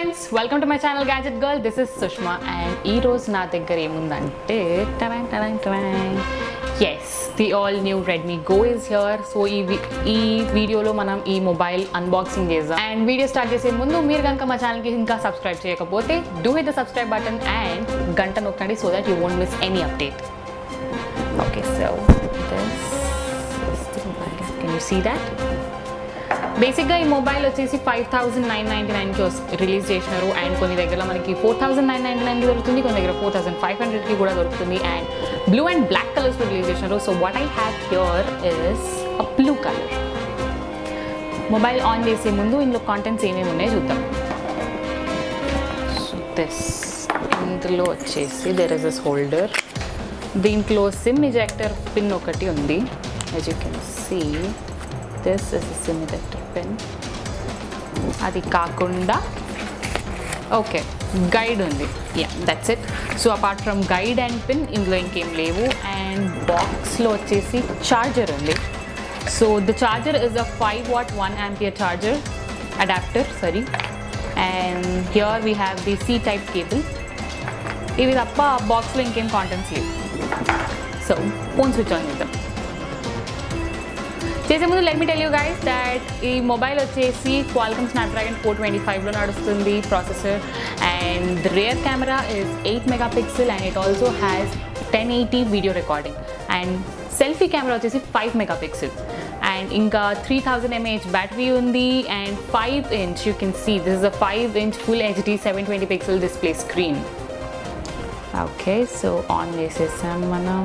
friends, welcome to my channel Gadget Girl. This is Sushma and ee roju na daggara emundante yes, the all new Redmi Go is here. So ee video lo manam ee mobile unboxing chesam and video start chese mundu meer ganaka ma channel ki inka subscribe cheyakapothe do hit the subscribe button and ganta nokkandi so that you won't miss any update. Okay, so this is the mobile. Can you see that? బేసిక్గా ఈ mobile వచ్చేసి 5,999కి release చేసినారు and కొన్ని దగ్గర మనకి 4,999కి దొరుకుతుంది, కొన్ని దగ్గర 4,500కి కూడా దొరుకుతుంది అండ్ బ్లూ అండ్ బ్లాక్ కలర్స్లో రిలీజ్ చేసినారు. So what I have here is a blue colour. Mobile on చేసే ముందు ఇందులో కాంటెంట్స్ ఏమేమి ఉన్నాయో చూద్దాం. సో ఇందులో వచ్చేసి దెర్ ఇస్ దిస్ హోల్డర్. దీంట్లో సిమ్ ఇజెక్టర్ పిన్ ఒకటి ఉంది. As you can see this is a SIM ejector pin. అది కాకుండా ఓకే గైడ్ ఉంది. Yeah that's it. So apart from guide and pin ఇందులో ఇంకేం లేవు. అండ్ బాక్స్లో వచ్చేసి చార్జర్ ఉంది. So the charger is a 5 watt 1 ampere charger adapter and here we have the C type cable. ఇవి తప్ప బాక్స్లో ఇంకేం కాంటెంట్స్ లేవు. సో ఫోన్ స్విచ్ ఆన్ చేద్దాం. చేసే ముందు let me tell you guys that ఈ మొబైల్ వచ్చేసి క్వాల్కమ్ స్నాప్డ్రాగన్ 425లో నడుస్తుంది processor and rear camera is 8 megapixel and it also has 1080 video recording and selfie camera వచ్చేసి 5 megapixel అండ్ ఇంకా 3000 mAh బ్యాటరీ ఉంది and 5 inch you can see this is a 5 inch full HD 720 pixel display screen. Okay, so on చేసేసాం మనం.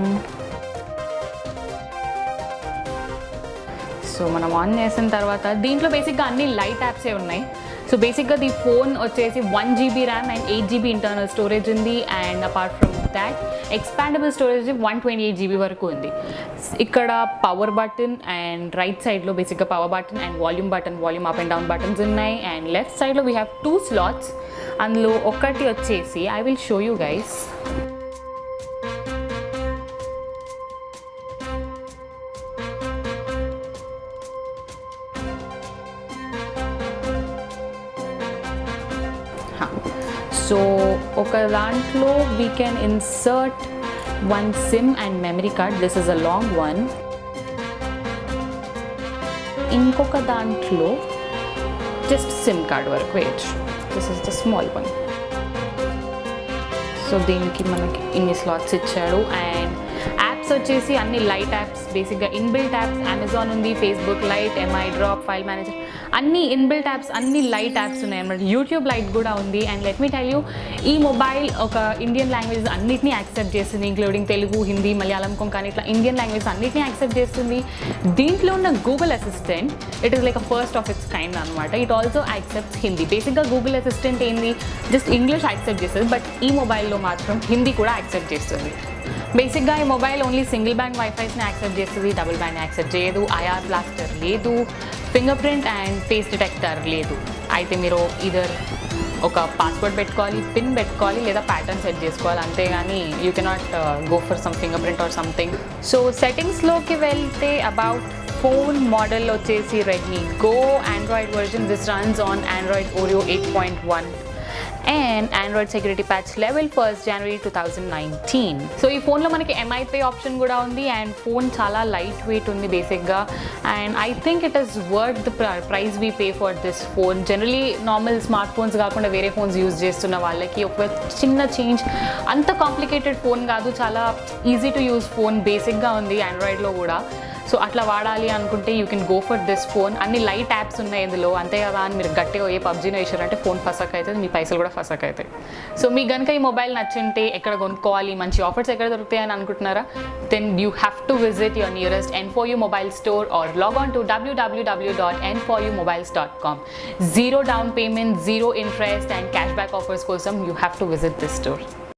So మనం on చేసిన తర్వాత దీంట్లో బేసిక్గా అన్ని లైట్ యాప్సే ఉన్నాయి. సో బేసిక్గా ది ఫోన్ వచ్చేసి 1 GB RAM and 8 GB internal storage ఉంది and apart from that expandable storage 128 GB వరకు ఉంది. ఇక్కడ పవర్ బటన్ అండ్ రైట్ సైడ్లో బేసిక్గా power button and volume up and down buttons ఉన్నాయి అండ్ లెఫ్ట్ సైడ్లో వీ హ్యావ్ 2 slots. అందులో ఒకటి వచ్చేసి I will show you guys. So ఒక దాంట్లో we can insert 1 SIM and memory card. This is a long one. ఇంకొక దాంట్లో just SIM card వరకు వేయచ్చు. This is the small one. So దీనికి మనకి ఇన్ని స్లాట్స్ ఇచ్చాడు అండ్ యాప్స్ వచ్చేసి అన్ని లైట్ యాప్స్ బేసిక్గా ఇన్బిల్ట్ యాప్స్ అమెజాన్ ఉంది, Facebook lite, MI drop, file manager అన్ని ఇన్బిల్ట్ యాప్స్ అన్ని లైట్ యాప్స్ ఉన్నాయి అన్నమాట. యూట్యూబ్ లైట్ కూడా ఉంది and let me tell you ఈ మొబైల్ ఒక ఇండియన్ లాంగ్వేజెస్ అన్నిటినీ యాక్సెప్ట్ చేస్తుంది ఇంక్లూడింగ్ తెలుగు, హిందీ, మలయాళం, కొంకణి ఇట్లా ఇండియన్ లాంగ్వేజెస్ అన్నిటినీ యాక్సెప్ట్ చేస్తుంది. దీంట్లో ఉన్న Google assistant it is like a first of its kind అనమాట. It also accepts Hindi. బేసిక్గా గూగుల్ అసిస్టెంట్ ఏంది జస్ట్ ఇంగ్లీష్ యాక్సెప్ట్ చేస్తుంది బట్ ఈ మొబైల్లో మాత్రం హిందీ కూడా యాక్సెప్ట్ చేస్తుంది. బేసిక్గా ఈ మొబైల్ ఓన్లీ సింగిల్ బ్యాండ్ వైఫైస్ని యాక్సెప్ట్ చేస్తుంది, డబుల్ బ్యాండ్ యాక్సెప్ట్ చేయదు, IR బ్లాస్టర్ లేదు, finger print and face detector లేదు. అయితే మీరు ఇదర్ ఒక పాస్వర్డ్ పెట్టుకోవాలి, పిన్ పెట్టుకోవాలి లేదా ప్యాటర్న్ సెట్ చేసుకోవాలి, అంతేగాని you cannot go for some finger print or something. So సెట్టింగ్స్లోకి వెళ్తే అబౌట్ ఫోన్ మోడల్ వచ్చేసి Redmi go Android version. This runs on Android Oreo 8.1 and Android security patch level 1st January 2019. So ఈ ఫోన్లో మనకి MI pay option కూడా ఉంది and phone చాలా light weight ఉంది బేసిక్గా and I think it is worth the price we pay for this phone. Generally normal smart phones కాకుండా వేరే ఫోన్స్ యూజ్ చేస్తున్న వాళ్ళకి ఒక చిన్న చేంజ్, అంత కాంప్లికేటెడ్ ఫోన్ కాదు, చాలా ఈజీ టు యూజ్ ఫోన్ బేసిక్గా ఉంది ఆండ్రాయిడ్లో కూడా. సో అట్లా వాడాలి అనుకుంటే you can go for this phone. అన్ని లైట్ యాప్స్ ఉన్నాయి ఇందులో, అంతే కదా అని మీరు గట్టిగా ఏ పబ్జీని వేసారంటే ఫోన్ ఫసక్ అవుతుంది, మీ పైసలు కూడా ఫసక్ అవుతాయి. సో మీకు కనుక ఈ మొబైల్ నచ్చింటే ఎక్కడ కొనుక్కోవాలి, మంచి ఆఫర్స్ ఎక్కడ దొరుకుతాయి అని అనుకుంటున్నారా, then you have to visit your nearest N4U mobile store or log on to www.n4umobiles.com. 0 down payment, 0 interest and cash back offers కోసం you have to visit this store.